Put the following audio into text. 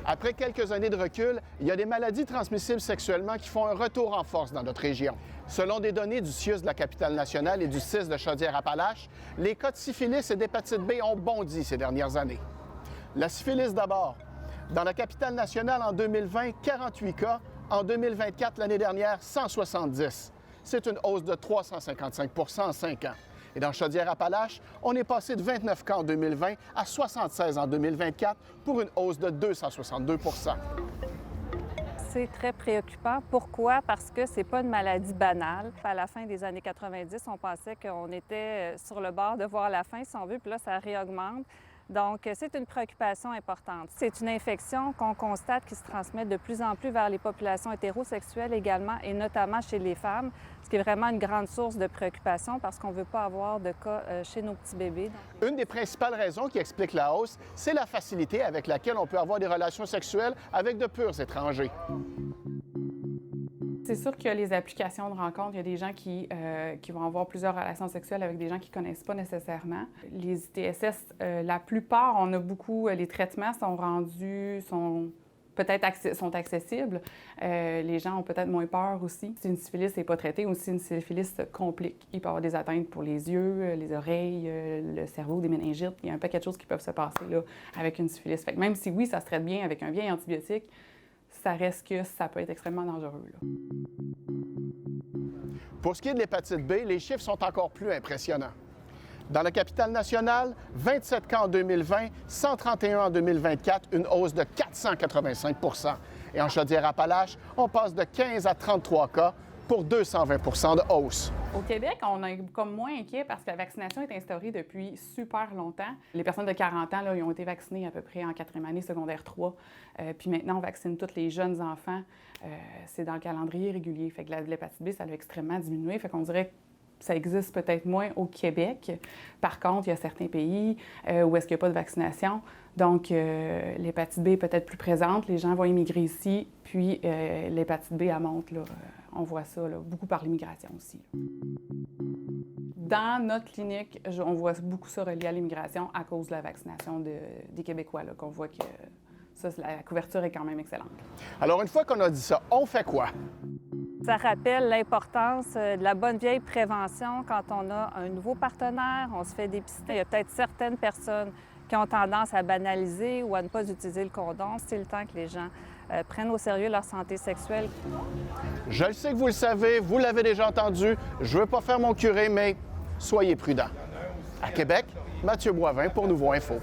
Après quelques années de recul, il y a des maladies transmissibles sexuellement qui font un retour en force dans notre région. Selon des données du CIUS de la capitale nationale et du CIS de Chaudière-Appalaches, les cas de syphilis et d'hépatite B ont bondi ces dernières années. La syphilis d'abord. Dans la capitale nationale en 2020, 48 cas. En 2024, l'année dernière, 170. C'est une hausse de 355 en 5 ans. Et dans Chaudière-Appalaches, on est passé de 29 cas en 2020 à 76 en 2024 pour une hausse de 262 C'est très préoccupant. Pourquoi? Parce que c'est pas une maladie banale. À la fin des années 90, on pensait qu'on était sur le bord de voir la fin, si on veut, puis là, ça réaugmente. Donc, c'est une préoccupation importante. C'est une infection qu'on constate qui se transmet de plus en plus vers les populations hétérosexuelles également, et notamment chez les femmes, ce qui est vraiment une grande source de préoccupation parce qu'on ne veut pas avoir de cas chez nos petits bébés. Une des principales raisons qui explique la hausse, c'est la facilité avec laquelle on peut avoir des relations sexuelles avec de purs étrangers. C'est sûr qu'il y a les applications de rencontres. Il y a des gens qui vont avoir plusieurs relations sexuelles avec des gens qu'ils ne connaissent pas nécessairement. Les ITSS, la plupart, on a beaucoup, les traitements sont accessibles. Les gens ont peut-être moins peur aussi. Si une syphilis n'est pas traitée ou si une syphilis se complique, il peut y avoir des atteintes pour les yeux, les oreilles, le cerveau, des méningites. Il y a un paquet de choses qui peuvent se passer là, avec une syphilis. Fait que même si oui, ça se traite bien avec un vieil antibiotique, ça reste que ça peut être extrêmement dangereux. Là. Pour ce qui est de l'hépatite B, les chiffres sont encore plus impressionnants. Dans la capitale nationale, 27 cas en 2020, 131 en 2024, une hausse de 485 Et en Chaudière-Appalaches, on passe de 15 à 33 cas pour 220 de hausse. Au Québec, on est comme moins inquiet parce que la vaccination est instaurée depuis super longtemps. Les personnes de 40 ans, là, ils ont été vaccinées à peu près en 4e année, secondaire 3. Puis maintenant, on vaccine tous les jeunes enfants. C'est dans le calendrier régulier. Fait que l'hépatite B, ça a extrêmement diminué. Fait qu'on dirait que ça existe peut-être moins au Québec. Par contre, il y a certains pays où est-ce qu'il n'y a pas de vaccination. Donc, l'hépatite B est peut-être plus présente. Les gens vont immigrer ici, puis l'hépatite B, elle monte. Là. On voit ça là, beaucoup par l'immigration aussi. Là. Dans notre clinique, on voit beaucoup ça relié à l'immigration à cause de la vaccination des Québécois, là, qu'on voit que ça, la couverture est quand même excellente. Alors, une fois qu'on a dit ça, on fait quoi? Ça rappelle l'importance de la bonne vieille prévention quand on a un nouveau partenaire, on se fait dépister. Il y a peut-être certaines personnes qui ont tendance à banaliser ou à ne pas utiliser le condom. C'est le temps que les gens prennent au sérieux leur santé sexuelle. Je le sais que vous le savez, vous l'avez déjà entendu. Je ne veux pas faire mon curé, mais soyez prudents. À Québec, Mathieu Boivin pour Nouveau Info.